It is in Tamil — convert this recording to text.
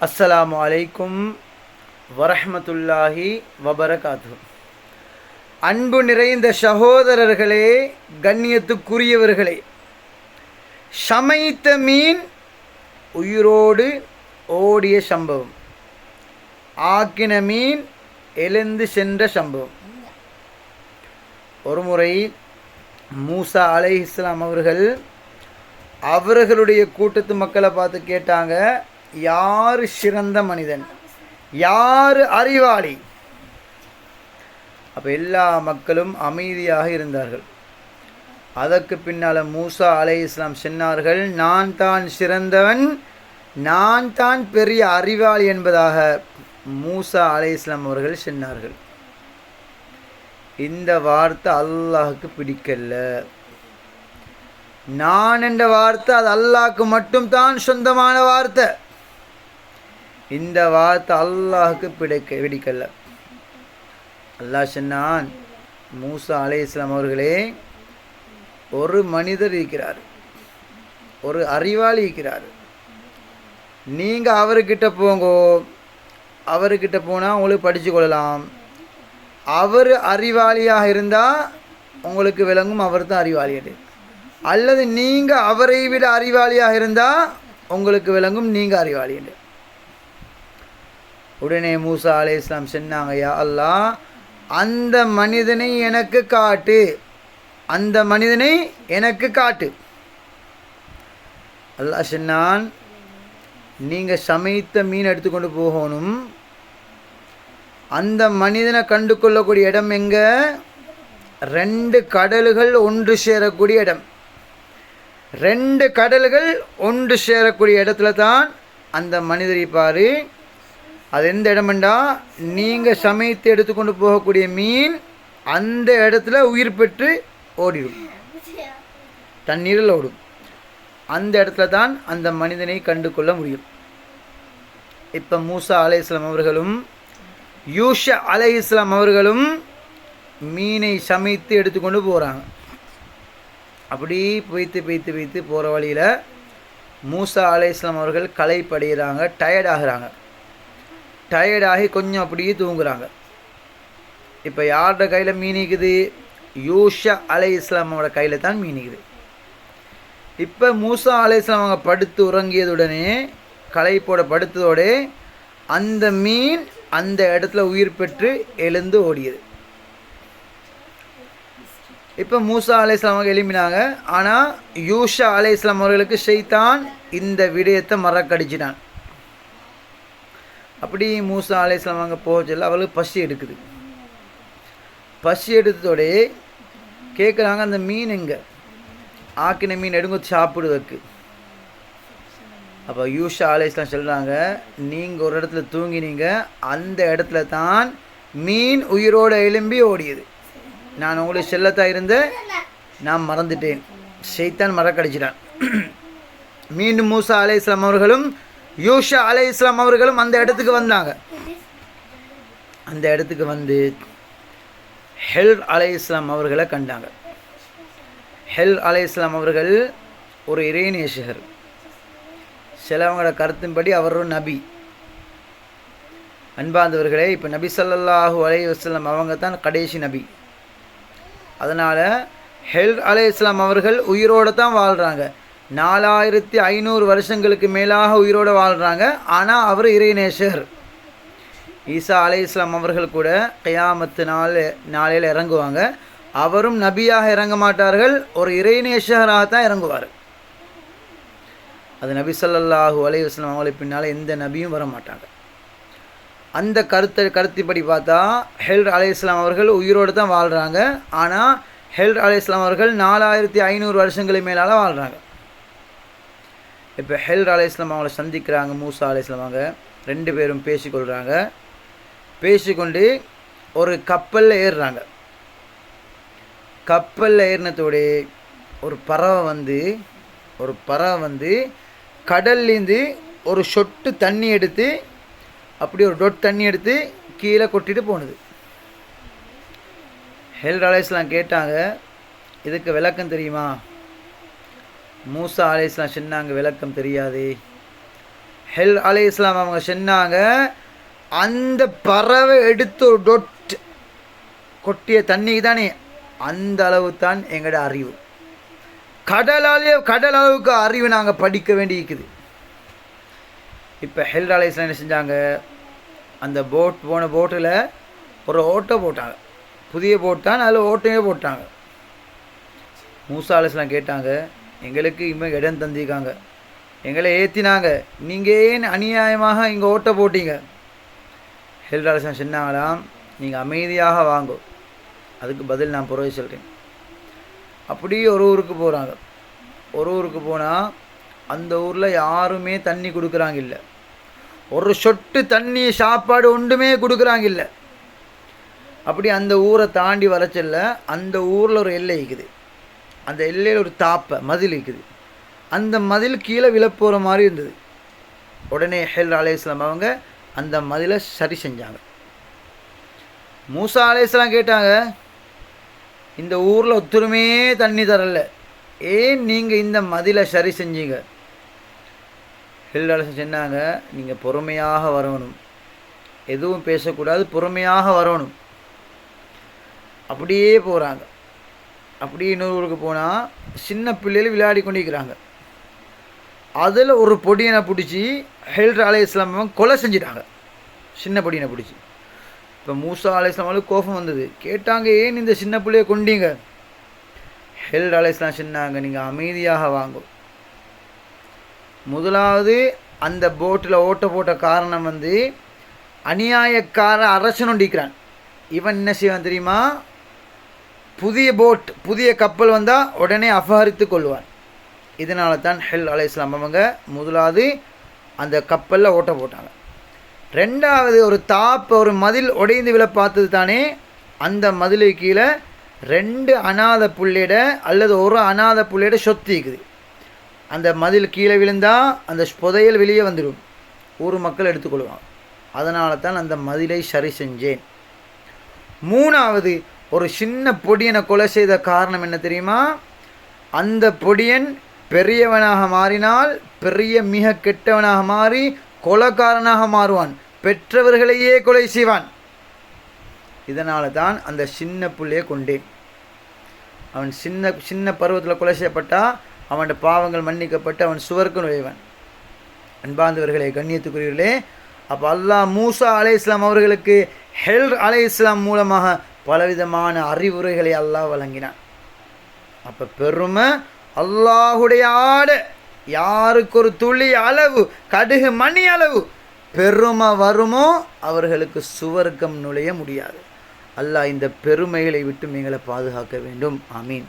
அஸ்ஸலாமு அலைக்கும் வரஹ்மத்துல்லாஹி வபரகாத்து. அன்பு நிறைந்த சகோதரர்களே, கண்ணியத்துக்குரியவர்களே, சமைத்த மீன் உயிரோடு ஓடிய சம்பவம், ஆக்கின மீன் எழுந்து சென்ற சம்பவம். ஒருமுறை மூசா அலைஹிஸ்ஸலாம் அவர்களுடைய கூட்டத்து மக்களை பார்த்து கேட்டாங்க, யார் சிறந்த மனிதன், யார் அறிவாளி? அப்போ எல்லா மக்களும் அமைதியாக இருந்தார்கள். அதற்கு பின்னால் மூசா அலைஹிஸ்ஸலாம் சொன்னார்கள், நான் தான் சிறந்தவன், நான் தான் பெரிய அறிவாளி என்பதாக மூசா அலைஹிஸ்ஸலாம் அவர்கள் சொன்னார்கள். இந்த வார்த்தை அல்லாஹுக்கு பிடிக்கல. நான் என்ற வார்த்தை அது அல்லாஹ்க்கு மட்டும்தான் சொந்தமான வார்த்தை. இந்த வார்த்தை அல்லாஹுக்கு பிடிக்கல. அல்லாஹ் சொன்னான், மூசா அலைஹிஸ்ஸலாம் அவர்களே, ஒரு மனிதர் இருக்கிறார், ஒரு அறிவாளி இருக்கிறார், நீங்கள் அவர்கிட்ட போங்கோ. அவர்கிட்ட போனால் உங்களுக்கு படித்து கொள்ளலாம். அவர் அறிவாளியாக இருந்தால் உங்களுக்கு விளங்கும் அவர் தான் அறிவாளியது. அல்லது நீங்கள் அவரை விட அறிவாளியாக இருந்தால் உங்களுக்கு விளங்கும் நீங்கள் அறிவாளியது. உடனே மூசா அலைஹிஸ்ஸலாம் சொன்னாங்க, யா அல்லாஹ், அந்த மனிதனை எனக்கு காட்டு, அந்த மனிதனை எனக்கு காட்டு. அல்லாஹ் சொன்னான், நீங்கள் சமைத்த மீன் எடுத்துக்கொண்டு போகணும். அந்த மனிதனை கண்டு கொள்ளக்கூடிய இடம் எங்கே? 2 கடல்கள் ஒன்று சேரக்கூடிய இடம். 2 கடல்கள் ஒன்று சேரக்கூடிய இடத்துல தான் அந்த மனிதரை பாரு. அது எந்த இடமெண்டா, நீங்கள் சமைத்து எடுத்துக்கொண்டு போகக்கூடிய மீன் அந்த இடத்துல உயிர் பெற்று ஓடிடும், தண்ணீரில் ஓடும். அந்த இடத்துல தான் அந்த மனிதனை கண்டு கொள்ள முடியும். இப்போ மூசா அலைஹிஸ்ஸலாம் அவர்களும் யூஷா அலைஹிஸ்ஸலாம் அவர்களும் மீனை சமைத்து எடுத்துக்கொண்டு போகிறாங்க. அப்படி வைத்து போகிற வழியில் மூசா அலைஹிஸ்ஸலாம் அவர்கள் களைப்படைகிறாங்க, டயர்டாகிறாங்க. டயர்டாகி கொஞ்சம் அப்படியே தூங்குறாங்க. இப்போ யாரோட கையில் மீன் இருக்குது? யூஷா அலைஹிஸ்ஸலாமோட கையில் தான் மீன் இருக்குது. இப்போ மூசா அலைஹிஸ்ஸலாம் அவங்க படுத்து உறங்கியதுடனே, களைப்போட படுத்ததோடு அந்த மீன் அந்த இடத்துல உயிர் பெற்று எழுந்து ஓடியது. இப்போ மூசா அலைஹிஸ்ஸலாம் அவங்க எழுப்பினாங்க. ஆனால் யூஷா அலைஹிஸ்ஸலாம் அவர்களுக்கு ஷைத்தான் இந்த விடயத்தை மறக்கடிச்சிட்டான். அப்படி மூசா அலைஹிஸ்ஸலாம் அவங்க போக சொல்ல அவளுக்கு பசி எடுக்குது. பசி எடுத்ததோடே கேட்குறாங்க, அந்த மீன் எங்கே? ஆக்கின மீன் எடுங்க சாப்பிடுவதற்கு. அப்போ யூஷா அலைஹிஸ்ஸலாம் சொல்கிறாங்க, நீங்கள் ஒரு இடத்துல தூங்கினீங்க, அந்த இடத்துல தான் மீன் உயிரோடு எழும்பி ஓடியது. நான் உங்களுக்கு செல்லத்தான் இருந்தேன், நான் மறந்துட்டேன், ஷைத்தான் மறக்கடிச்சிட்டான். மீண்டும் மூசா அலைஹிஸ்ஸலாம் அவர்களும் யூஷா அலைஹிஸ்ஸலாம் அவர்களும் அந்த இடத்துக்கு வந்தாங்க. அந்த இடத்துக்கு வந்து ஹெல் அலைஹிஸ்ஸலாம் அவர்களை கண்டாங்க. ஹெல் அலைஹிஸ்ஸலாம் அவர்கள் ஒரு இறைநேசகர். சிலவங்களோட கருத்தின்படி அவர் ஒரு நபி. அன்பார்ந்தவர்களே, இப்போ நபி ஸல்லல்லாஹு அலைஹி வஸல்லம் அவங்க தான் கடைசி நபி. அதனால் ஹெல் அலைஹிஸ்ஸலாம் அவர்கள் உயிரோடு தான் வாழ்கிறாங்க. 4500 வருஷங்களுக்கு மேலாக உயிரோடு வாழ்கிறாங்க. ஆனால் அவர் இறைநேசகர். ஈசா அலைஹிஸ்ஸலாம் அவர்கள் கூட கியாமத்து நாளையில் இறங்குவாங்க. அவரும் நபியாக இறங்க மாட்டார்கள், ஒரு இறைநேசகராக தான் இறங்குவார். அது நபி ஸல்லல்லாஹு அலைஹி வஸல்லம் அவங்களுக்கு பின்னால் எந்த நபியும் வர மாட்டாங்க. அந்த கருத்தின்படி பார்த்தா ஹெல் அலைஹிஸ்ஸலாம் அவர்கள் உயிரோடு தான் வாழ்கிறாங்க. ஆனால் ஹெல் அலைஹிஸ்ஸலாம் அவர்கள் 4500 வருஷங்களுக்கு மேலால் வாழ்கிறாங்க. இப்போ ஹெல் அலைஹிஸ்ஸலாம் அவங்கள சந்திக்கிறாங்க மூசா அலைஹிஸ்ஸலாம் அவங்க. 2 பேரும் பேசிக்கொள்கிறாங்க. பேசிக்கொண்டு ஒரு கப்பலில் ஏறுறாங்க. கப்பலில் ஏறினத்தோடு ஒரு பறவை வந்து கடல்லேருந்து ஒரு சொட்டு தண்ணி எடுத்து, அப்படி ஒரு டொட் தண்ணி எடுத்து கீழே கொட்டிட்டு போனது. ஹெல் அலைஹிஸ்ஸலாம் கேட்டாங்க, இதுக்கு விளக்கம் தெரியுமா? மூசா அலைஹிஸ்ஸலாம் சொன்னாங்க, விளக்கம் தெரியாது. ஹெல் அலைஹிஸ்ஸலாம் அவங்க சொன்னாங்க, அந்த பறவை எடுத்து ஒரு டொட் கொட்டிய தண்ணிக்கு தானே அந்த அளவு தான் எங்களோட அறிவு. கடல் அளவுக்கு அறிவு நாங்கள் படிக்க வேண்டியிருக்குது. இப்போ ஹெல் அலைஹிஸ்ஸலாம் என்ன செஞ்சாங்க, அந்த போன போட்டில் ஒரு ஓட்டை போட்டாங்க. புதிய போட் தான், அதில் ஓட்டையே போட்டாங்க. மூசா அலைஹிஸ்ஸலாம் கேட்டாங்க, எங்களுக்கு இவங்க இடம் தந்திருக்காங்க, எங்களை ஏற்றினாங்க, நீங்கள் ஏன் அநியாயமாக இங்கே ஓட்டை போட்டீங்க? ஹெல் அலைஹிஸ்ஸலாம் சொன்னாங்களாம், நீங்கள் அமைதியாக வாங்கோ, அதுக்கு பதில் நான் புறவை சொல்கிறேன். அப்படியே ஒரு ஊருக்கு போகிறாங்க. ஒரு ஊருக்கு போனால் அந்த ஊரில் யாருமே தண்ணி கொடுக்குறாங்க இல்லை, ஒரு சொட்டு தண்ணி சாப்பாடு ஒன்றுமே கொடுக்குறாங்க இல்லை. அப்படி அந்த ஊரை தாண்டி வரச்சல்ல அந்த ஊரில் ஒரு எல்லை இருக்குது. அந்த எல்லையில் ஒரு மதில் இருக்குது. அந்த மதில் கீழே விழப்போகிற மாதிரி இருந்தது. உடனே ஹெல் அலைஹிஸ்ஸலாம் அவங்க அந்த மதிலை சரி செஞ்சாங்க. மூசா அலைஹிஸ்ஸலாம் கேட்டாங்க, இந்த ஊரில் ஒத்துருமே தண்ணி தரல, ஏன் நீங்கள் இந்த மதிலை சரி செஞ்சீங்க? ஹெல் அலைஹிஸ்ஸலாம் சொன்னாங்க, நீங்கள் பொறுமையாக வரணும், எதுவும் பேசக்கூடாது, பொறுமையாக வரணும். அப்படியே போகிறாங்க. அப்படியே இன்னொரு ஊருக்கு போனால் சின்ன பிள்ளைகள் விளையாடி கொண்டிருக்கிறாங்க. அதில் ஒரு பொடியனை பிடிச்சி ஹெல் அலைஹிஸ்ஸலாம் கொலை செஞ்சிட்டாங்க, சின்ன பொடியனை பிடிச்சி. இப்போ மூசா அலைஹிஸ்ஸலாமுக்கு கோபம் வந்தது. கேட்டாங்க, ஏன் இந்த சின்ன பிள்ளையை கொண்டீங்க? ஹெல் அலைஹிஸ்ஸலாம் சொன்னாங்க, நீங்கள் அமைதியாக வாங்க. முதலாவது அந்த போட்டில் ஓட்ட போட்ட காரணம் அநியாயக்கார அரசன் ஒண்டிக்கிறான். இவன் என்ன செய்வான் தெரியுமா, புதிய கப்பல் வந்தால் உடனே அபகரித்து கொள்வான். இதனால தான் ஹெல் அலைஹிஸ்ஸலாம் அவங்க முதலாவது அந்த கப்பலில் ஓட்ட போட்டாங்க. ரெண்டாவது ஒரு மதில் உடைந்து விழ பார்த்தது தானே, அந்த மதிலுக்கு கீழே 2 அநாத புள்ளையிட அல்லது ஒரு அநாத புள்ளையிட சொத்து இருக்குது. அந்த மதில் கீழே விழுந்தால் அந்த புதையல் வெளியே வந்துடும், ஊர் மக்கள் எடுத்துக்கொள்வாங்க. அதனால தான் அந்த மதிலை சரி செஞ்சேன். மூணாவது ஒரு சின்ன பொடியனை கொலை செய்த காரணம் என்ன தெரியுமா, அந்த பொடியன் பெரியவனாக மாறினால் மிக கெட்டவனாக மாறி கொலைக்காரனாக மாறுவான், பெற்றவர்களையே கொலை செய்வான். இதனால தான் அந்த சின்ன புள்ளையை கொண்டேன். அவன் சின்ன பருவத்தில் கொலை செய்யப்பட்டால் அவனோட பாவங்கள் மன்னிக்கப்பட்டு அவன் சுவர்க்கு நுழைவான். அன்பார்ந்தவர்களே, கண்ணியத்துக்குரியவர்களே, அப்போ அல்லாஹ் மூசா அலைஹிஸ்ஸலாம் அவர்களுக்கு ஹெல் அலைஹிஸ்ஸலாம் மூலமாக பலவிதமான அறிவுரைகளை அல்லாஹ் வழங்கினான். அப்போ பெருமை அல்லாஹுடைய ஆடு. யாருக்கு ஒரு துளி அளவு, கடுகு மணி அளவு பெருமை வருமோ அவர்களுக்கு சுவர்க்கம் நுழைய முடியாது. அல்லாஹ் இந்த பெருமைகளை விட்டு எங்களை பாதுகாக்க வேண்டும். ஆமீன்.